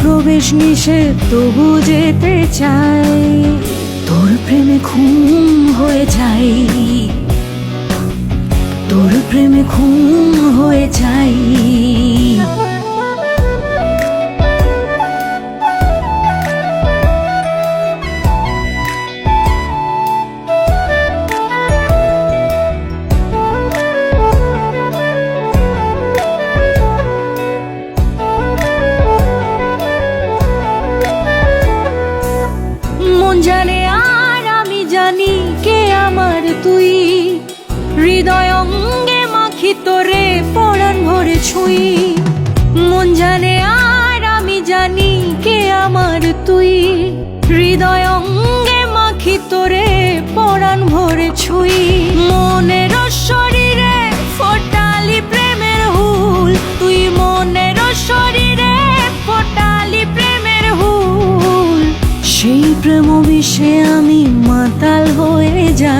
প্রবেশ নিষেধ তবু যেতে চাই, তোর প্রেমে খুন হয়ে যাই, তোর প্রেমে খুন হয়ে যাই। মন জানে আর আমি জানি কে আমার তুই, হৃদয় অঙ্গে মাখি তোরে পরাণ ভরে ছুঁই। মন জানে আর আমি জানি কে আমার তুই, হৃদয় অঙ্গে মাখি তোরে পরাণ ভরে ছুঁই। মনের শরীরে ফোটালি প্রেমের হুল, তুই মনের শরীরে ফোটালি প্রেমের হুল। সেই প্রেম বিষে আমি মাতাল হয়ে যাই।